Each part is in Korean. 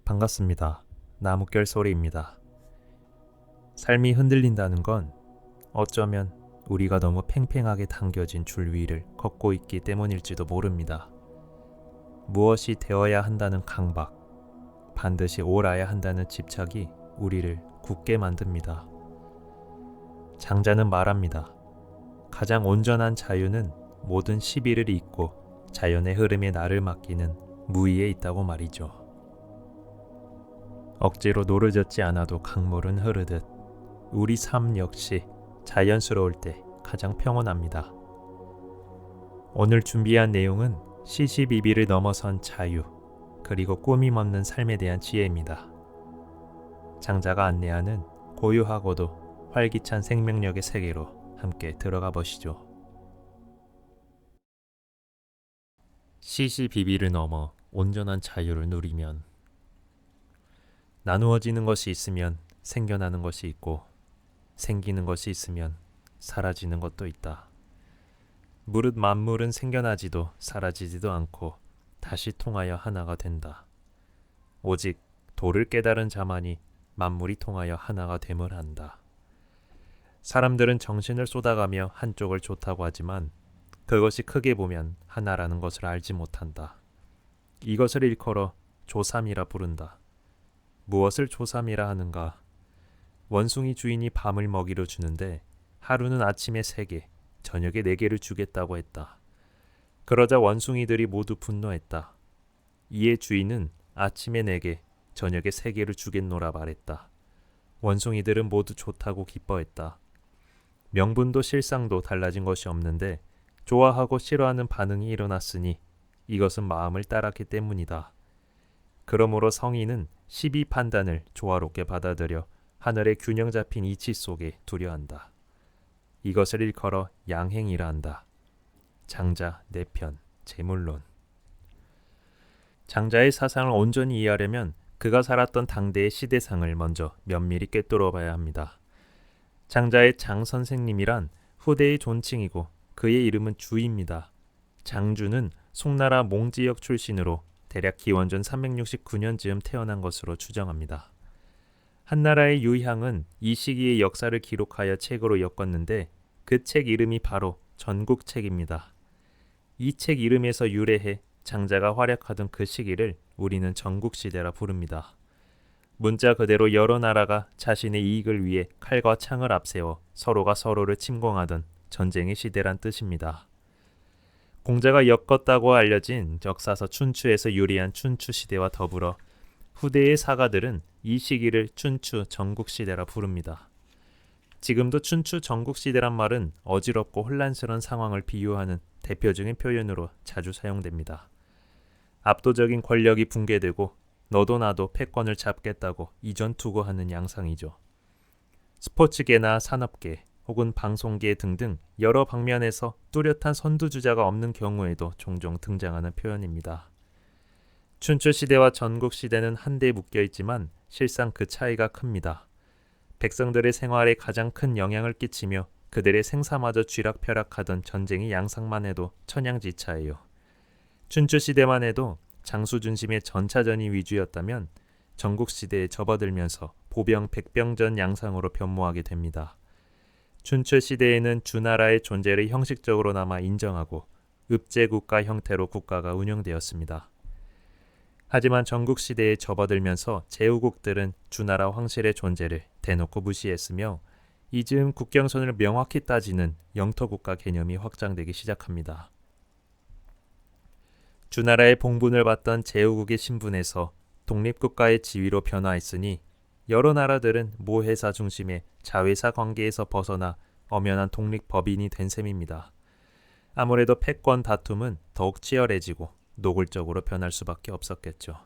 반갑습니다. 나무결 소리입니다. 삶이 흔들린다는 건 어쩌면 우리가 너무 팽팽하게 당겨진 줄 위를 걷고 있기 때문일지도 모릅니다. 무엇이 되어야 한다는 강박, 반드시 옳아야 한다는 집착이 우리를 굳게 만듭니다. 장자는 말합니다. 가장 온전한 자유는 모든 시비를 잊고 자연의 흐름에 나를 맡기는 무의에 있다고 말이죠. 억지로 노르젓지 않아도 강물은 흐르듯 우리 삶 역시 자연스러울 때 가장 평온합니다. 오늘 준비한 내용은 시시비비를 넘어선 자유, 그리고 꾸밈 없는 삶에 대한 지혜입니다. 장자가 안내하는 고요하고도 활기찬 생명력의 세계로 함께 들어가 보시죠. 시시비비를 넘어 온전한 자유를 누리면 나누어지는 것이 있으면 생겨나는 것이 있고 생기는 것이 있으면 사라지는 것도 있다. 무릇 만물은 생겨나지도 사라지지도 않고 다시 통하여 하나가 된다. 오직 도를 깨달은 자만이 만물이 통하여 하나가 됨을 안다. 사람들은 정신을 쏟아가며 한쪽을 좋다고 하지만 그것이 크게 보면 하나라는 것을 알지 못한다. 이것을 일컬어 조삼이라 부른다. 무엇을 조삼이라 하는가? 원숭이 주인이 밤을 먹이로 주는데 하루는 아침에 3개, 저녁에 4개를 주겠다고 했다. 그러자 원숭이들이 모두 분노했다. 이에 주인은 아침에 4개, 저녁에 3개를 주겠노라 말했다. 원숭이들은 모두 좋다고 기뻐했다. 명분도 실상도 달라진 것이 없는데 좋아하고 싫어하는 반응이 일어났으니 이것은 마음을 따랐기 때문이다. 그러므로 성인은 시비 판단을 조화롭게 받아들여 하늘의 균형 잡힌 이치 속에 두려한다. 이것을 일컬어 양행이라 한다. 장자 내편 재물론. 장자의 사상을 온전히 이해하려면 그가 살았던 당대의 시대상을 먼저 면밀히 꿰뚫어 봐야 합니다. 장자의 장 선생님이란 후대의 존칭이고 그의 이름은 주입니다. 장주는 송나라 몽지역 출신으로 대략 기원전 369년쯤 태어난 것으로 추정합니다. 한나라의 유향은 이 시기의 역사를 기록하여 책으로 엮었는데 그 책 이름이 바로 전국책입니다. 이 책 이름에서 유래해 장자가 활약하던 그 시기를 우리는 전국시대라 부릅니다. 문자 그대로 여러 나라가 자신의 이익을 위해 칼과 창을 앞세워 서로가 서로를 침공하던 전쟁의 시대란 뜻입니다. 공자가 엮었다고 알려진 역사서 춘추에서 유래한 춘추시대와 더불어 후대의 사가들은 이 시기를 춘추 전국시대라 부릅니다. 지금도 춘추 전국시대란 말은 어지럽고 혼란스러운 상황을 비유하는 대표적인 표현으로 자주 사용됩니다. 압도적인 권력이 붕괴되고 너도 나도 패권을 잡겠다고 이전투고하는 양상이죠. 스포츠계나 산업계 혹은 방송계 등등 여러 방면에서 뚜렷한 선두주자가 없는 경우에도 종종 등장하는 표현입니다. 춘추시대와 전국시대는 한데 묶여있지만 실상 그 차이가 큽니다. 백성들의 생활에 가장 큰 영향을 끼치며 그들의 생사마저 쥐락펴락하던 전쟁의 양상만 해도 천양지차예요. 춘추시대만 해도 장수 중심의 전차전이 위주였다면 전국시대에 접어들면서 보병 백병전 양상으로 변모하게 됩니다. 춘추시대에는 주나라의 존재를 형식적으로나마 인정하고 읍제국가 형태로 국가가 운영되었습니다. 하지만 전국시대에 접어들면서 제후국들은 주나라 황실의 존재를 대놓고 무시했으며 이즈음 국경선을 명확히 따지는 영토국가 개념이 확장되기 시작합니다. 주나라의 봉분을 받던 제후국의 신분에서 독립국가의 지위로 변화했으니 여러 나라들은 모회사 중심의 자회사 관계에서 벗어나 엄연한 독립법인이 된 셈입니다. 아무래도 패권 다툼은 더욱 치열해지고 노골적으로 변할 수밖에 없었겠죠.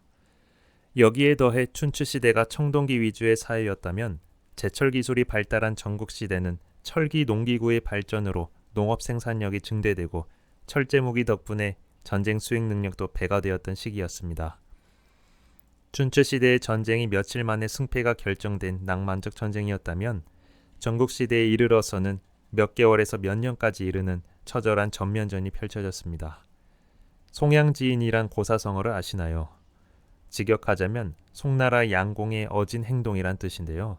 여기에 더해 춘추시대가 청동기 위주의 사회였다면 제철 기술이 발달한 전국시대는 철기 농기구의 발전으로 농업 생산력이 증대되고 철제무기 덕분에 전쟁 수행 능력도 배가 되었던 시기였습니다. 춘추시대의 전쟁이 며칠 만에 승패가 결정된 낭만적 전쟁이었다면 전국시대에 이르러서는 몇 개월에서 몇 년까지 이르는 처절한 전면전이 펼쳐졌습니다. 송양지인이란 고사성어를 아시나요? 직역하자면 송나라 양공의 어진 행동이란 뜻인데요.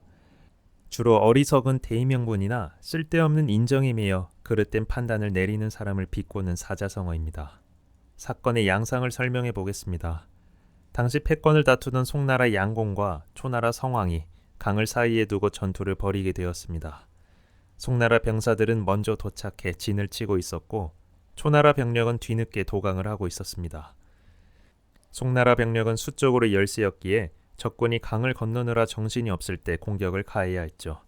주로 어리석은 대의명분이나 쓸데없는 인정에 매여 그릇된 판단을 내리는 사람을 비꼬는 사자성어입니다. 사건의 양상을 설명해 보겠습니다. 당시 패권을 다투던 송나라 양공과 초나라 성왕이 강을 사이에 두고 전투를 벌이게 되었습니다. 송나라 병사들은 먼저 도착해 진을 치고 있었고 초나라 병력은 뒤늦게 도강을 하고 있었습니다. 송나라 병력은 수적으로 열세였기에 적군이 강을 건너느라 정신이 없을 때 공격을 가해야 했죠.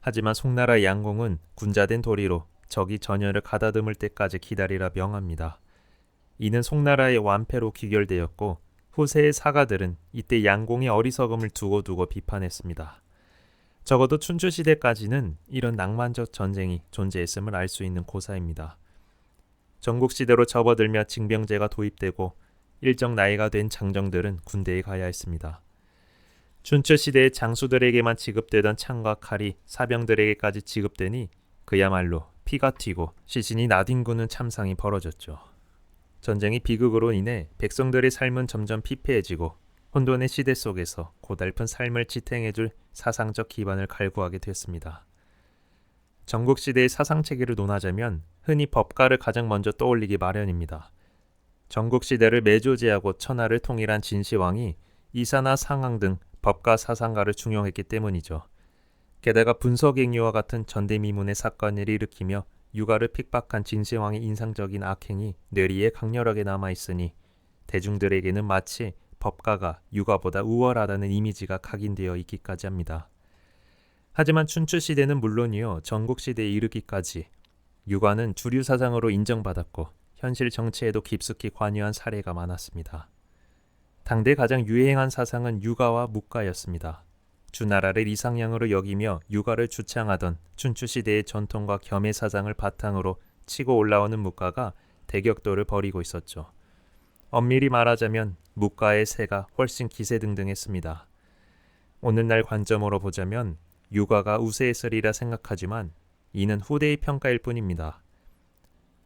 하지만 송나라 양공은 군자된 도리로 적이 전열을 가다듬을 때까지 기다리라 명합니다. 이는 송나라의 완패로 귀결되었고 후세의 사가들은 이때 양공의 어리석음을 두고두고 비판했습니다. 적어도 춘추시대까지는 이런 낭만적 전쟁이 존재했음을 알 수 있는 고사입니다. 전국시대로 접어들며 징병제가 도입되고 일정 나이가 된 장정들은 군대에 가야 했습니다. 춘추시대의 장수들에게만 지급되던 창과 칼이 사병들에게까지 지급되니 그야말로 피가 튀고 시신이 나뒹구는 참상이 벌어졌죠. 전쟁이 비극으로 인해 백성들의 삶은 점점 피폐해지고 혼돈의 시대 속에서 고달픈 삶을 지탱해줄 사상적 기반을 갈구하게 됐습니다. 전국시대의 사상체계를 논하자면 흔히 법가를 가장 먼저 떠올리기 마련입니다. 전국시대를 매조제하고 천하를 통일한 진시황이 이사나 상황 등 법가 사상가를 중용했기 때문이죠. 게다가 분서갱유와 같은 전대미문의 사건을 일으키며 유가를 핍박한 진시황의 인상적인 악행이 뇌리에 강렬하게 남아있으니 대중들에게는 마치 법가가 유가보다 우월하다는 이미지가 각인되어 있기까지 합니다. 하지만 춘추시대는 물론이요 전국시대에 이르기까지 유가는 주류 사상으로 인정받았고 현실 정치에도 깊숙이 관여한 사례가 많았습니다. 당대 가장 유행한 사상은 유가와 묵가였습니다. 주나라를 이상향으로 여기며 유가를 주창하던 춘추시대의 전통과 겸해 사상을 바탕으로 치고 올라오는 묵가가 대격돌을 벌이고 있었죠. 엄밀히 말하자면 묵가의 세가 훨씬 기세등등했습니다. 오늘날 관점으로 보자면 유가가 우세했으리라 생각하지만 이는 후대의 평가일 뿐입니다.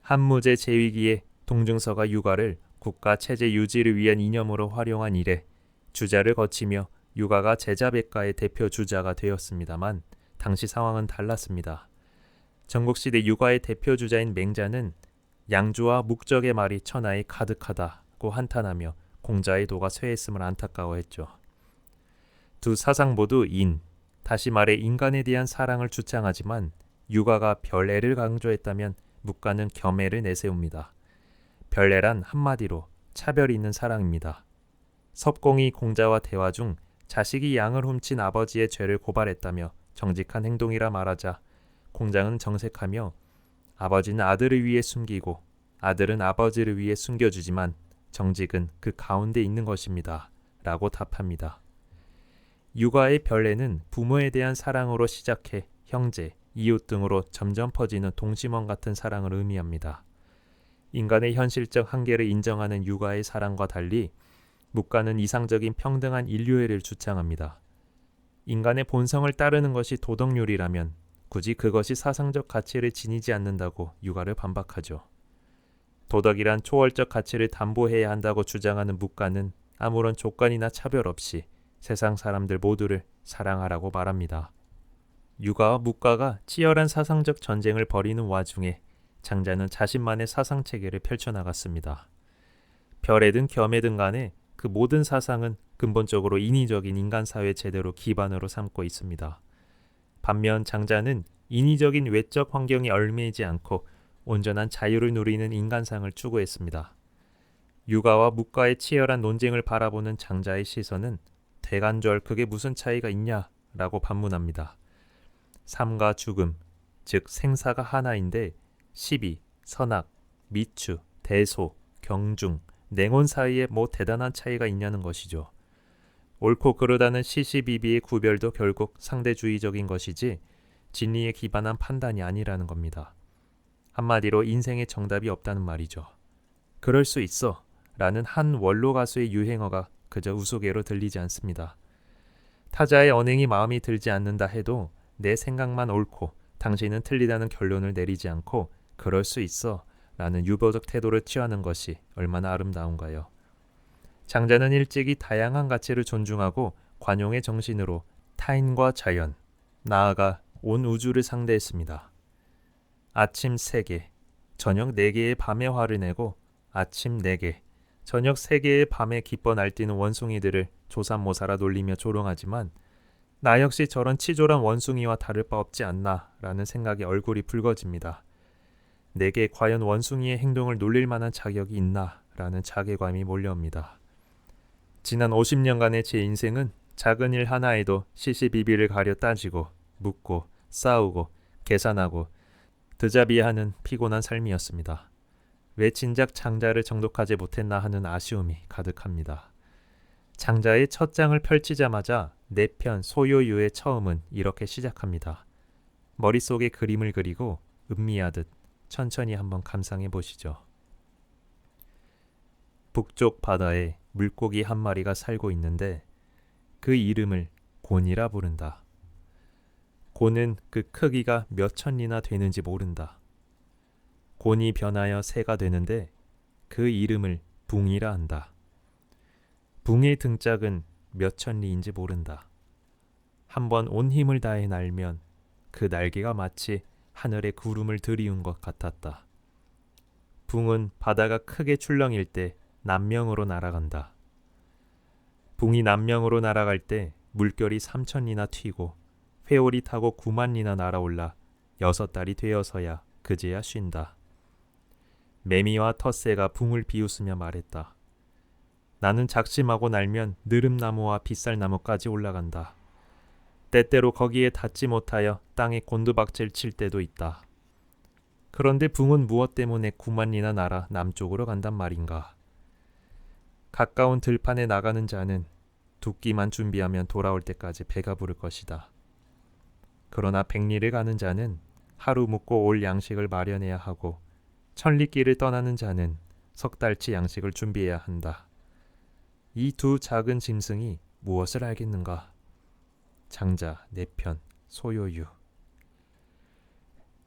한무제 제위기에 동증서가 유가를 국가 체제 유지를 위한 이념으로 활용한 이래 주자를 거치며 유가가 제자백가의 대표 주자가 되었습니다만 당시 상황은 달랐습니다. 전국시대 유가의 대표 주자인 맹자는 양주와 묵적의 말이 천하에 가득하다고 한탄하며 공자의 도가 쇠했음을 안타까워했죠. 두 사상 모두 다시 말해 인간에 대한 사랑을 주창하지만 유가가 별애를 강조했다면 묵가는 겸애를 내세웁니다. 별애란 한마디로 차별 있는 사랑입니다. 섭공이 공자와 대화 중 자식이 양을 훔친 아버지의 죄를 고발했다며 정직한 행동이라 말하자 공자는 정색하며 아버지는 아들을 위해 숨기고 아들은 아버지를 위해 숨겨주지만 정직은 그 가운데 있는 것입니다. 라고 답합니다. 유가의 별애는 부모에 대한 사랑으로 시작해 형제, 이웃 등으로 점점 퍼지는 동심원 같은 사랑을 의미합니다. 인간의 현실적 한계를 인정하는 유가의 사랑과 달리 묵가는 이상적인 평등한 인류애를 주창합니다. 인간의 본성을 따르는 것이 도덕률이라면 굳이 그것이 사상적 가치를 지니지 않는다고 유가를 반박하죠. 도덕이란 초월적 가치를 담보해야 한다고 주장하는 묵가는 아무런 조건이나 차별 없이 세상 사람들 모두를 사랑하라고 말합니다. 유가와 묵가가 치열한 사상적 전쟁을 벌이는 와중에 장자는 자신만의 사상체계를 펼쳐나갔습니다. 별애든 겸애든 간에 그 모든 사상은 근본적으로 인위적인 인간사회 제대로 기반으로 삼고 있습니다. 반면 장자는 인위적인 외적 환경에 얽매이지 않고 온전한 자유를 누리는 인간상을 추구했습니다. 유가와 묵가의 치열한 논쟁을 바라보는 장자의 시선은 대간절 그게 무슨 차이가 있냐라고 반문합니다. 삶과 죽음, 즉 생사가 하나인데 시비, 선악, 미추, 대소, 경중, 냉온 사이에 뭐 대단한 차이가 있냐는 것이죠. 옳고 그르다는 시시비비의 구별도 결국 상대주의적인 것이지 진리에 기반한 판단이 아니라는 겁니다. 한마디로 인생의 정답이 없다는 말이죠. 그럴 수 있어 라는 한 원로 가수의 유행어가 그저 우스개로 들리지 않습니다. 타자의 언행이 마음에 들지 않는다 해도 내 생각만 옳고 당신은 틀리다는 결론을 내리지 않고 그럴 수 있어 라는 유보적 태도를 취하는 것이 얼마나 아름다운가요. 장자는 일찍이 다양한 가치를 존중하고 관용의 정신으로 타인과 자연, 나아가 온 우주를 상대했습니다. 아침 3개, 저녁 4개의 밤에 화를 내고 아침 4개, 저녁 3개의 밤에 기뻐 날뛰는 원숭이들을 조삼모사라 놀리며 조롱하지만 나 역시 저런 치졸한 원숭이와 다를 바 없지 않나 라는 생각에 얼굴이 붉어집니다. 내게 과연 원숭이의 행동을 놀릴 만한 자격이 있나 라는 자괴감이 몰려옵니다. 지난 50년간의 제 인생은 작은 일 하나에도 시시비비를 가려 따지고 묻고 싸우고 계산하고 드자비하는 피곤한 삶이었습니다. 왜 진작 장자를 정독하지 못했나 하는 아쉬움이 가득합니다. 장자의 첫 장을 펼치자마자 내 편 소요유의 처음은 이렇게 시작합니다. 머릿속에 그림을 그리고 음미하듯 천천히 한번 감상해 보시죠. 북쪽 바다에 물고기 한 마리가 살고 있는데 그 이름을 곤이라 부른다. 곤은 그 크기가 몇 천리나 되는지 모른다. 곤이 변하여 새가 되는데 그 이름을 붕이라 한다. 붕의 등짝은 몇 천리인지 모른다. 한번 온 힘을 다해 날면 그 날개가 마치 하늘에 구름을 들이운 것 같았다. 붕은 바다가 크게 출렁일 때 남명으로 날아간다. 붕이 남명으로 날아갈 때 물결이 3천리나 튀고 회오리 타고 9만리나 날아올라 6달이 되어서야 그제야 쉰다. 매미와 텃새가 붕을 비웃으며 말했다. 나는 작심하고 날면 느릅나무와 빗살나무까지 올라간다. 때때로 거기에 닿지 못하여 땅에 곤두박질 칠 때도 있다. 그런데 붕은 무엇 때문에 9만리나 날아 남쪽으로 간단 말인가? 가까운 들판에 나가는 자는 두 끼만 준비하면 돌아올 때까지 배가 부를 것이다. 그러나 100리를 가는 자는 하루 묵고 올 양식을 마련해야 하고 1000리길을 떠나는 자는 석 달치 양식을 준비해야 한다. 이 두 작은 짐승이 무엇을 알겠는가? 장자, 내 편, 소요유.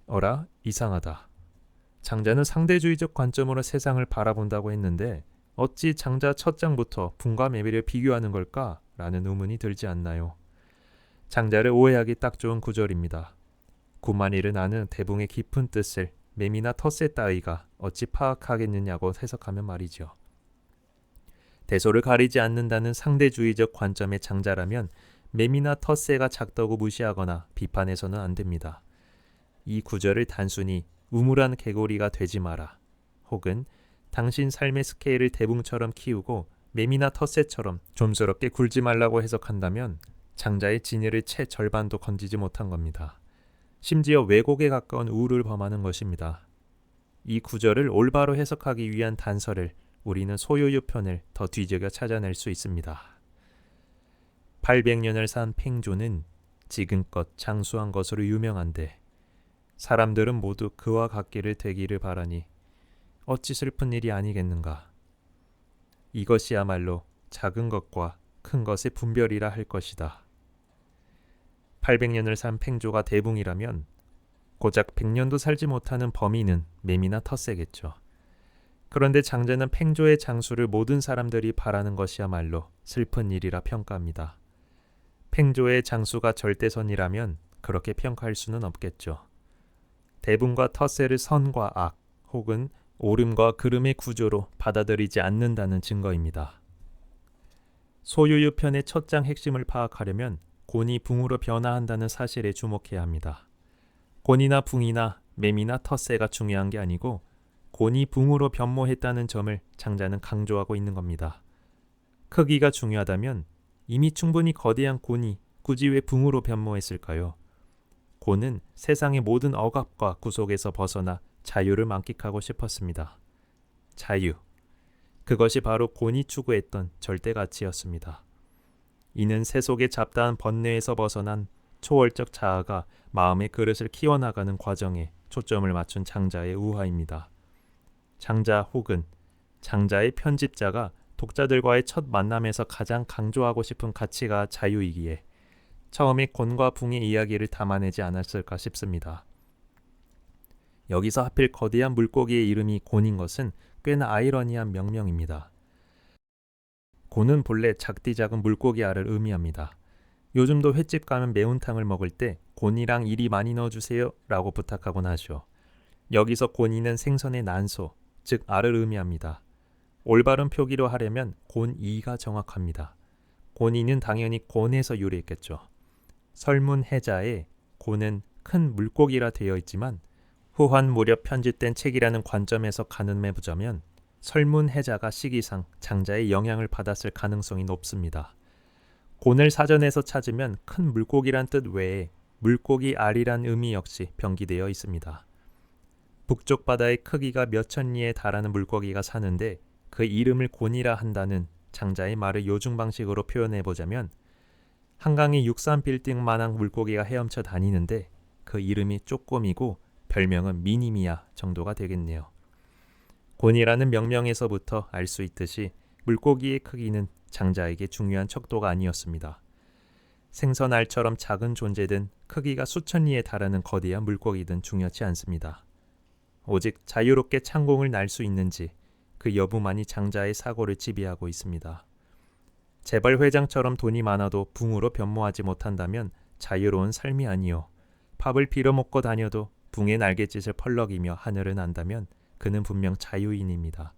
어라? 이상하다. 장자는 상대주의적 관점으로 세상을 바라본다고 했는데 어찌 장자 첫 장부터 붕과 매미를 비교하는 걸까? 라는 의문이 들지 않나요? 장자를 오해하기 딱 좋은 구절입니다. 9만리를 나는 대붕의 깊은 뜻을 매미나 텃새 따위가 어찌 파악하겠느냐고 해석하면 말이죠. 대소를 가리지 않는다는 상대주의적 관점의 장자라면 매미나 텃새가 작다고 무시하거나 비판해서는 안 됩니다. 이 구절을 단순히 우물한 개구리가 되지 마라 혹은 당신 삶의 스케일을 대붕처럼 키우고 매미나 텃새처럼 좀스럽게 굴지 말라고 해석한다면 장자의 진위를 채 절반도 건지지 못한 겁니다. 심지어 왜곡에 가까운 우를 범하는 것입니다. 이 구절을 올바로 해석하기 위한 단서를 우리는 소요유 편을 더 뒤적여 찾아낼 수 있습니다. 800년을 산 팽조는 지금껏 장수한 것으로 유명한데 사람들은 모두 그와 같기를 되기를 바라니 어찌 슬픈 일이 아니겠는가. 이것이야말로 작은 것과 큰 것의 분별이라 할 것이다. 800년을 산 팽조가 대붕이라면 고작 100년도 살지 못하는 범인은 매미나 텃새겠죠. 그런데 장자는 팽조의 장수를 모든 사람들이 바라는 것이야말로 슬픈 일이라 평가합니다. 팽조의 장수가 절대선이라면 그렇게 평가할 수는 없겠죠. 대붕과 텃새를 선과 악 혹은 옳음과 그름의 구조로 받아들이지 않는다는 증거입니다. 소요유 편의 첫 장 핵심을 파악하려면 곤이 붕으로 변화한다는 사실에 주목해야 합니다. 곤이나 붕이나 매미나 텃새가 중요한 게 아니고 곤이 붕으로 변모했다는 점을 장자는 강조하고 있는 겁니다. 크기가 중요하다면 이미 충분히 거대한 곤이 굳이 왜 붕으로 변모했을까요? 곤은 세상의 모든 억압과 구속에서 벗어나 자유를 만끽하고 싶었습니다. 자유. 그것이 바로 곤이 추구했던 절대 가치였습니다. 이는 세속의 잡다한 번뇌에서 벗어난 초월적 자아가 마음의 그릇을 키워나가는 과정에 초점을 맞춘 장자의 우화입니다. 장자 혹은 장자의 편집자가 독자들과의 첫 만남에서 가장 강조하고 싶은 가치가 자유이기에 처음에 곤과 붕의 이야기를 담아내지 않았을까 싶습니다. 여기서 하필 거대한 물고기의 이름이 곤인 것은 꽤나 아이러니한 명명입니다. 곤은 본래 작디 작은 물고기 알을 의미합니다. 요즘도 횟집 가면 매운탕을 먹을 때 곤이랑 이리 많이 넣어주세요 라고 부탁하곤 하죠. 여기서 곤이는 생선의 난소, 즉 알을 의미합니다. 올바른 표기로 하려면 곤이가 정확합니다. 곤이는 당연히 곤에서 유래했겠죠. 설문해자에 곤은 큰 물고기라 되어 있지만 후한 무렵 편집된 책이라는 관점에서 가늠해보자면 설문해자가 시기상 장자의 영향을 받았을 가능성이 높습니다. 곤을 사전에서 찾으면 큰 물고기란 뜻 외에 물고기 알이란 의미 역시 병기되어 있습니다. 북쪽 바다의 크기가 몇천 리에 달하는 물고기가 사는데 그 이름을 곤이라 한다는 장자의 말을 요중 방식으로 표현해보자면 한강에 63빌딩만한 물고기가 헤엄쳐 다니는데 그 이름이 쪼꼬미고 별명은 미니미야 정도가 되겠네요. 곤이라는 명명에서부터 알 수 있듯이 물고기의 크기는 장자에게 중요한 척도가 아니었습니다. 생선알처럼 작은 존재든 크기가 수천 리에 달하는 거대한 물고기든 중요치 않습니다. 오직 자유롭게 창공을 날 수 있는지 그 여부만이 장자의 사고를 지배하고 있습니다. 재벌 회장처럼 돈이 많아도 붕으로 변모하지 못한다면 자유로운 삶이 아니요. 밥을 빌어먹고 다녀도 붕의 날갯짓을 펄럭이며 하늘을 난다면 그는 분명 자유인입니다.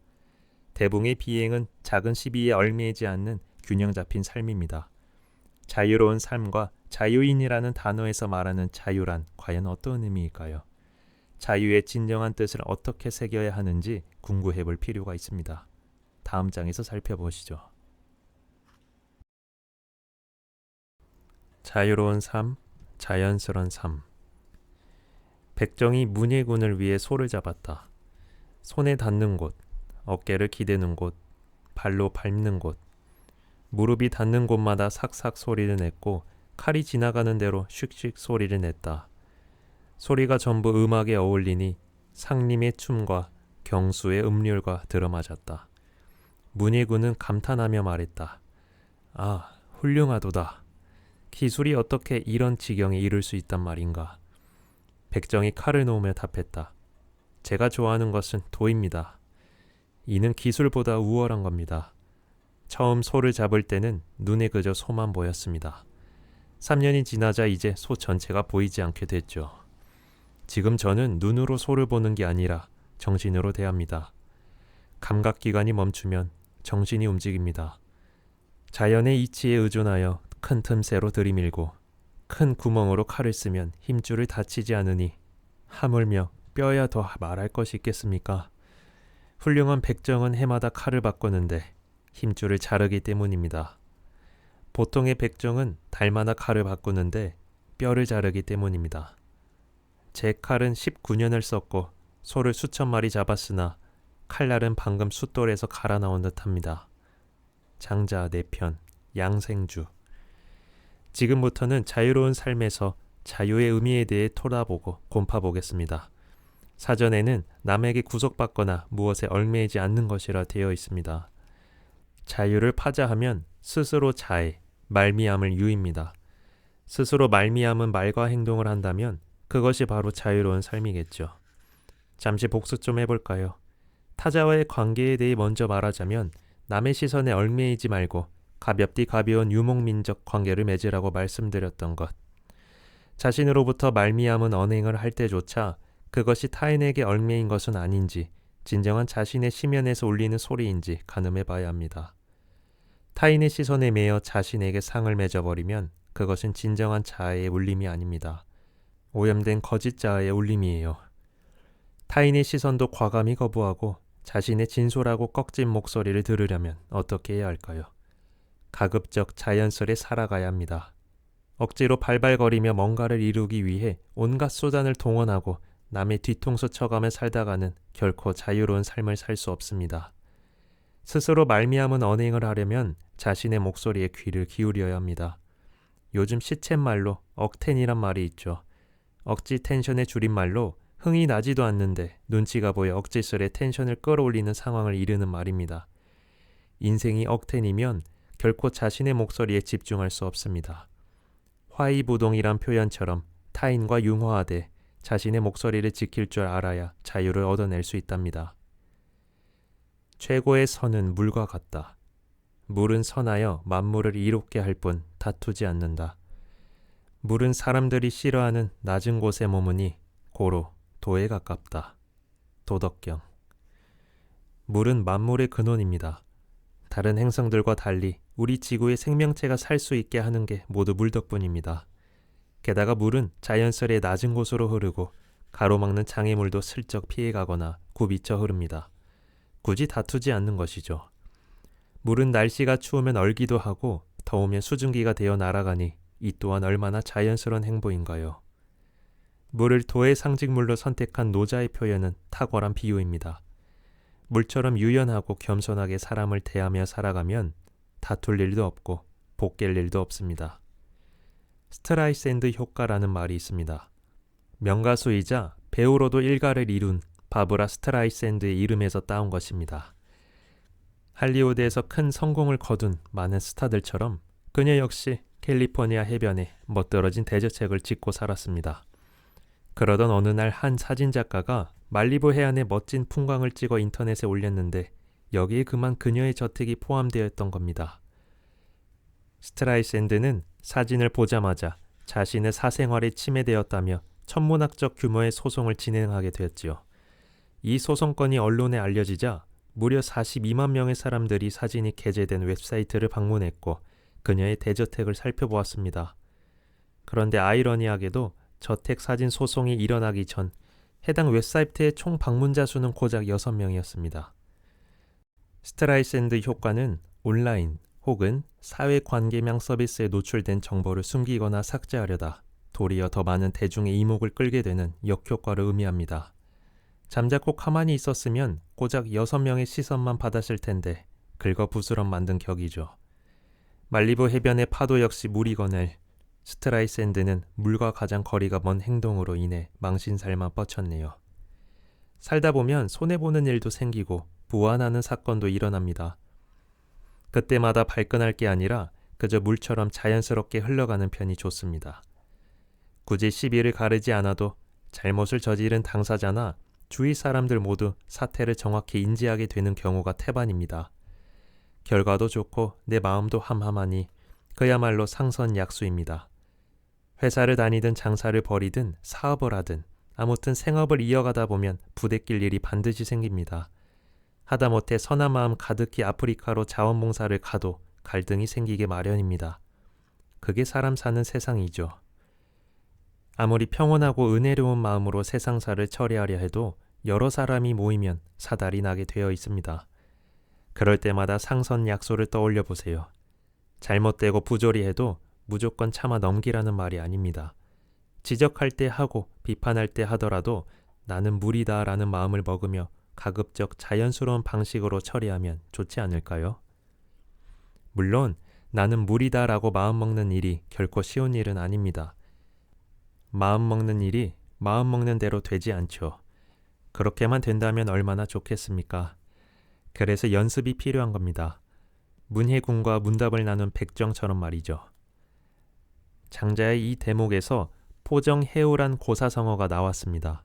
대붕의 비행은 작은 시비에 얽매이지 않는 균형 잡힌 삶입니다. 자유로운 삶과 자유인이라는 단어에서 말하는 자유란 과연 어떤 의미일까요? 자유의 진정한 뜻을 어떻게 새겨야 하는지 궁구해 볼 필요가 있습니다. 다음 장에서 살펴보시죠. 자유로운 삶, 자연스러운 삶. 백정이 문예군을 위해 소를 잡았다. 손에 닿는 곳, 어깨를 기대는 곳, 발로 밟는 곳, 무릎이 닿는 곳마다 삭삭 소리를 냈고 칼이 지나가는 대로 슉슉 소리를 냈다. 소리가 전부 음악에 어울리니 상림의 춤과 경수의 음률과 들어맞았다. 문예군은 감탄하며 말했다. 아, 훌륭하도다. 기술이 어떻게 이런 지경에 이를 수 있단 말인가. 백정이 칼을 놓으며 답했다. 제가 좋아하는 것은 도입니다. 이는 기술보다 우월한 겁니다. 처음 소를 잡을 때는 눈에 그저 소만 보였습니다. 3년이 지나자 이제 소 전체가 보이지 않게 됐죠. 지금 저는 눈으로 소를 보는 게 아니라 정신으로 대합니다. 감각기관이 멈추면 정신이 움직입니다. 자연의 이치에 의존하여 큰 틈새로 들이밀고 큰 구멍으로 칼을 쓰면 힘줄을 다치지 않으니 하물며 뼈야 더 말할 것이 있겠습니까? 훌륭한 백정은 해마다 칼을 바꾸는데 힘줄을 자르기 때문입니다. 보통의 백정은 달마다 칼을 바꾸는데 뼈를 자르기 때문입니다. 제 칼은 19년을 썼고 소를 수천 마리 잡았으나 칼날은 방금 숫돌에서 갈아 나온 듯합니다. 장자 4편, 양생주. 지금부터는 자유로운 삶에서 자유의 의미에 대해 토라보고 곰파보겠습니다. 사전에는 남에게 구속받거나 무엇에 얽매이지 않는 것이라 되어 있습니다. 자유를 파자하면 스스로 자애, 말미암을 유입니다. 스스로 말미암은 말과 행동을 한다면 그것이 바로 자유로운 삶이겠죠. 잠시 복습 좀 해볼까요? 타자와의 관계에 대해 먼저 말하자면 남의 시선에 얽매이지 말고 가볍디 가벼운 유목민적 관계를 맺으라고 말씀드렸던 것. 자신으로부터 말미암은 언행을 할 때조차 그것이 타인에게 얽매인 것은 아닌지 진정한 자신의 심연에서 울리는 소리인지 가늠해 봐야 합니다. 타인의 시선에 매여 자신에게 상을 맺어버리면 그것은 진정한 자아의 울림이 아닙니다. 오염된 거짓 자아의 울림이에요. 타인의 시선도 과감히 거부하고 자신의 진솔하고 꺽진 목소리를 들으려면 어떻게 해야 할까요? 가급적 자연스레 살아가야 합니다. 억지로 발발거리며 뭔가를 이루기 위해 온갖 수단을 동원하고 남의 뒤통수 쳐가며 살다가는 결코 자유로운 삶을 살 수 없습니다. 스스로 말미암은 언행을 하려면 자신의 목소리에 귀를 기울여야 합니다. 요즘 시쳇말로 억텐이란 말이 있죠. 억지 텐션의 줄임말로 흥이 나지도 않는데 눈치가 보여 억지스레 텐션을 끌어올리는 상황을 이르는 말입니다. 인생이 억텐이면 결코 자신의 목소리에 집중할 수 없습니다. 화이부동이란 표현처럼 타인과 융화하되 자신의 목소리를 지킬 줄 알아야 자유를 얻어낼 수 있답니다. 최고의 선은 물과 같다. 물은 선하여 만물을 이롭게 할 뿐 다투지 않는다. 물은 사람들이 싫어하는 낮은 곳에 머무니 고로 도에 가깝다. 도덕경. 물은 만물의 근원입니다. 다른 행성들과 달리 우리 지구의 생명체가 살 수 있게 하는 게 모두 물 덕분입니다. 게다가 물은 자연스레 낮은 곳으로 흐르고 가로막는 장애물도 슬쩍 피해가거나 굽이쳐 흐릅니다. 굳이 다투지 않는 것이죠. 물은 날씨가 추우면 얼기도 하고 더우면 수증기가 되어 날아가니 이 또한 얼마나 자연스러운 행보인가요. 물을 도의 상징물로 선택한 노자의 표현은 탁월한 비유입니다. 물처럼 유연하고 겸손하게 사람을 대하며 살아가면 다툴 일도 없고 복갤 일도 없습니다. 스트라이샌드 효과라는 말이 있습니다. 명가수이자 배우로도 일가를 이룬 바브라 스트라이샌드의 이름에서 따온 것입니다. 할리우드에서 큰 성공을 거둔 많은 스타들처럼 그녀 역시 캘리포니아 해변에 멋들어진 대저택을 짓고 살았습니다. 그러던 어느 날 한 사진작가가 말리부 해안의 멋진 풍광을 찍어 인터넷에 올렸는데 여기에 그만 그녀의 저택이 포함되어 있던 겁니다. 스트라이샌드는 사진을 보자마자 자신의 사생활이 침해되었다며 천문학적 규모의 소송을 진행하게 되었지요. 이 소송건이 언론에 알려지자 무려 42만 명의 사람들이 사진이 게재된 웹사이트를 방문했고 그녀의 대저택을 살펴보았습니다. 그런데 아이러니하게도 저택 사진 소송이 일어나기 전 해당 웹사이트의 총 방문자 수는 고작 6명이었습니다. 스트라이샌드 효과는 온라인 혹은 사회관계망 서비스에 노출된 정보를 숨기거나 삭제하려다 도리어 더 많은 대중의 이목을 끌게 되는 역효과를 의미합니다. 잠자코 가만히 있었으면 고작 6명의 시선만 받았을 텐데 긁어부스럼 만든 격이죠. 말리부 해변의 파도 역시 물이 거늘 스트라이샌드는 물과 가장 거리가 먼 행동으로 인해 망신살만 뻗쳤네요. 살다 보면 손해보는 일도 생기고 부안하는 사건도 일어납니다. 그때마다 발끈할 게 아니라 그저 물처럼 자연스럽게 흘러가는 편이 좋습니다. 굳이 시비를 가르지 않아도 잘못을 저지른 당사자나 주위 사람들 모두 사태를 정확히 인지하게 되는 경우가 태반입니다. 결과도 좋고 내 마음도 함함하니 그야말로 상선약수입니다. 회사를 다니든 장사를 벌이든 사업을 하든 아무튼 생업을 이어가다 보면 부대낄 일이 반드시 생깁니다. 하다못해 선한 마음 가득히 아프리카로 자원봉사를 가도 갈등이 생기게 마련입니다. 그게 사람 사는 세상이죠. 아무리 평온하고 은혜로운 마음으로 세상사를 처리하려 해도 여러 사람이 모이면 사달이 나게 되어 있습니다. 그럴 때마다 상선약소를 떠올려 보세요. 잘못되고 부조리해도 무조건 참아 넘기라는 말이 아닙니다. 지적할 때 하고 비판할 때 하더라도 나는 무리다 라는 마음을 먹으며 가급적 자연스러운 방식으로 처리하면 좋지 않을까요? 물론 나는 무리다 라고 마음먹는 일이 결코 쉬운 일은 아닙니다. 마음먹는 일이 마음먹는 대로 되지 않죠. 그렇게만 된다면 얼마나 좋겠습니까? 그래서 연습이 필요한 겁니다. 문혜군과 문답을 나눈 백정처럼 말이죠. 장자의 이 대목에서 포정해우란 고사성어가 나왔습니다.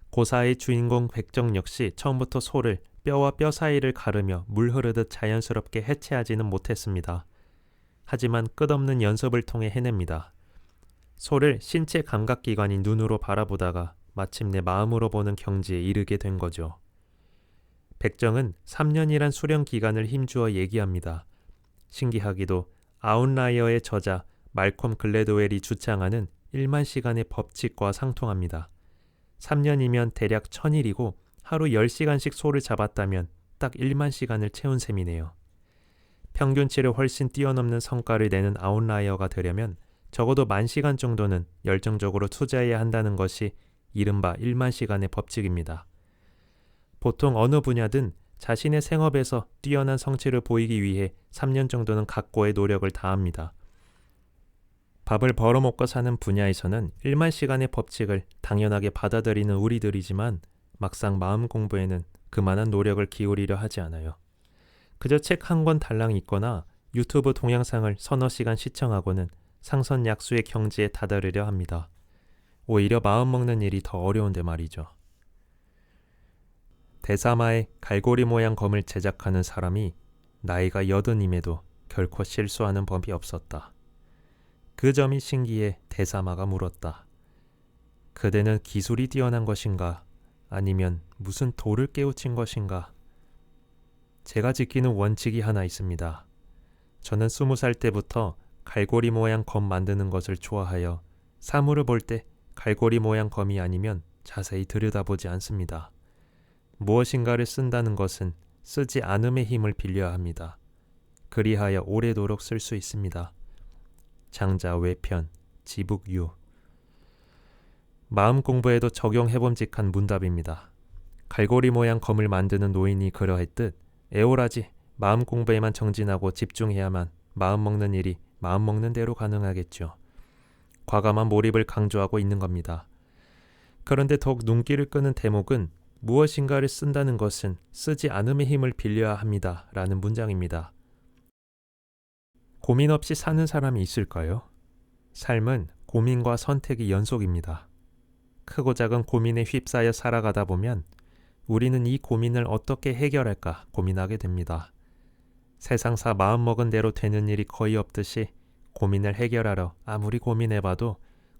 고사의 주인공 백정 역시 처음부터 소를 뼈와 뼈 사이를 가르며 물 흐르듯 자연스럽게 해체하지는 못했습니다. 하지만 끝없는 연습을 통해 해냅니다. 소를 신체 감각기관인 눈으로 바라보다가 마침내 마음으로 보는 경지에 이르게 된 거죠. 백정은 3년이란 수령 기간을 힘주어 얘기합니다. 신기하기도 아웃라이어의 저자 말콤 글래드웰이 주창하는 1만 시간의 법칙과 상통합니다. 3년이면 대략 1000일이고 하루 10시간씩 소를 잡았다면 딱 1만 시간을 채운 셈이네요. 평균치를 훨씬 뛰어넘는 성과를 내는 아웃라이어가 되려면 적어도 10,000시간 정도는 열정적으로 투자해야 한다는 것이 이른바 1만 시간의 법칙입니다. 보통 어느 분야든 자신의 생업에서 뛰어난 성취를 보이기 위해 3년 정도는 각고의 노력을 다합니다. 밥을 벌어먹고 사는 분야에서는 1만 시간의 법칙을 당연하게 받아들이는 우리들이지만 막상 마음 공부에는 그만한 노력을 기울이려 하지 않아요. 그저 책 한 권 달랑 읽거나 유튜브 동영상을 서너 시간 시청하고는 상선약수의 경지에 다다르려 합니다. 오히려 마음먹는 일이 더 어려운데 말이죠. 대사마의 갈고리 모양 검을 제작하는 사람이 나이가 80임에도 결코 실수하는 법이 없었다. 그 점이 신기해 대사마가 물었다. 그대는 기술이 뛰어난 것인가? 아니면 무슨 도를 깨우친 것인가? 제가 지키는 원칙이 하나 있습니다. 저는 20살 때부터 갈고리 모양 검 만드는 것을 좋아하여 사물을 볼 때 갈고리 모양 검이 아니면 자세히 들여다보지 않습니다. 무엇인가를 쓴다는 것은 쓰지 않음의 힘을 빌려야 합니다. 그리하여 오래도록 쓸 수 있습니다. 장자 외편, 지북유. 마음 공부에도 적용해봄직한 문답입니다. 갈고리 모양 검을 만드는 노인이 그러했듯 애오라지 마음 공부에만 정진하고 집중해야만 마음 먹는 일이 마음 먹는 대로 가능하겠죠. 과감한 몰입을 강조하고 있는 겁니다. 그런데 더욱 눈길을 끄는 대목은 무엇인가를 쓴다는 것은 쓰지 않음의 힘을 빌려야 합니다. 라는 문장입니다. 고민 없이 사는 사람이 있을까요? 삶은 고민과 선택의 연속입니다. 크고 작은 고민에 휩싸여 살아가다 보면 우리는 이 고민을 어떻게 해결할까 고민하게 됩니다. 세상사 마음먹은 대로 되는 일이 거의 없듯이 고민을 해결하러 아무리 고민해봐도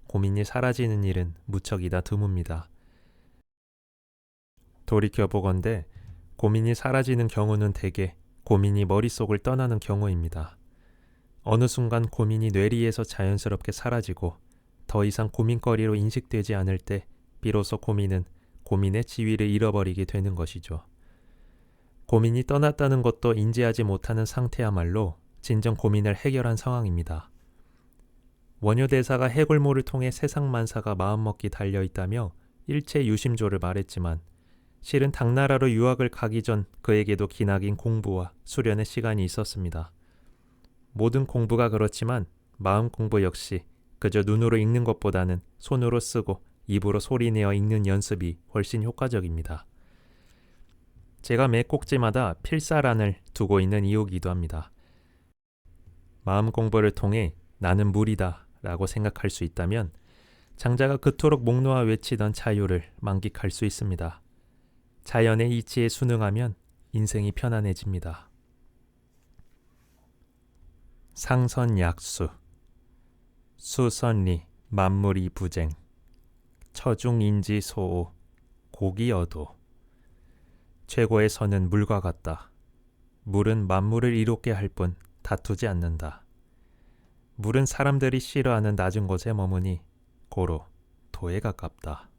고민이 사라지는 일은 무척이나 드뭅니다. 돌이켜보건대 고민이 사라지는 경우는 대개 고민이 머릿속을 떠나는 경우입니다. 어느 순간 고민이 뇌리에서 자연스럽게 사라지고 더 이상 고민거리로 인식되지 않을 때 비로소 고민은 고민의 지위를 잃어버리게 되는 것이죠. 고민이 떠났다는 것도 인지하지 못하는 상태야말로 진정 고민을 해결한 상황입니다. 원효대사가 해골모를 통해 세상 만사가 마음먹기 달려있다며 일체 유심조를 말했지만 실은 당나라로 유학을 가기 전 그에게도 기나긴 공부와 수련의 시간이 있었습니다. 모든 공부가 그렇지만 마음 공부 역시 그저 눈으로 읽는 것보다는 손으로 쓰고 입으로 소리내어 읽는 연습이 훨씬 효과적입니다. 제가 매 꼭지마다 필사란을 두고 있는 이유기도 합니다. 마음 공부를 통해 나는 무리다 라고 생각할 수 있다면 장자가 그토록 목 놓아 외치던 자유를 만끽할 수 있습니다. 자연의 이치에 순응하면 인생이 편안해집니다. 상선약수, 수선리, 만물이 부쟁, 처중인지 소오, 고기여도. 최고의 선은 물과 같다. 물은 만물을 이롭게 할 뿐 다투지 않는다. 물은 사람들이 싫어하는 낮은 곳에 머무니 고로 도에 가깝다.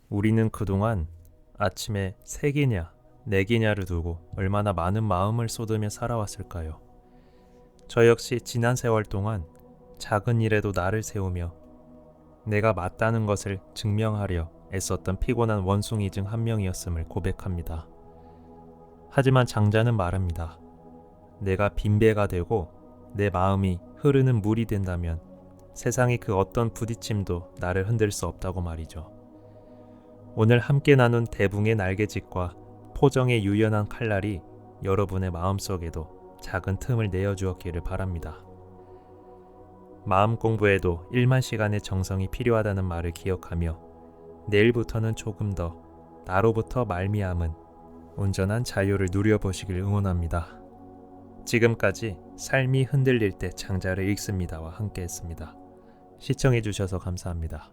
우리는 그동안 아침에 3끼냐 4끼냐를 두고 얼마나 많은 마음을 쏟으며 살아왔을까요? 저 역시 지난 세월 동안 작은 일에도 나를 세우며 내가 맞다는 것을 증명하려 애썼던 피곤한 원숭이 중 한 명이었음을 고백합니다. 하지만 장자는 말합니다. 내가 빈배가 되고 내 마음이 흐르는 물이 된다면 세상의 그 어떤 부딪힘도 나를 흔들 수 없다고 말이죠. 오늘 함께 나눈 대붕의 날개짓과 포정의 유연한 칼날이 여러분의 마음속에도 작은 틈을 내어주었기를 바랍니다. 마음 공부에도 1만 시간의 정성이 필요하다는 말을 기억하며 내일부터는 조금 더 나로부터 말미암은 온전한 자유를 누려보시길 응원합니다. 지금까지 삶이 흔들릴 때 장자를 읽습니다와 함께했습니다. 시청해주셔서 감사합니다.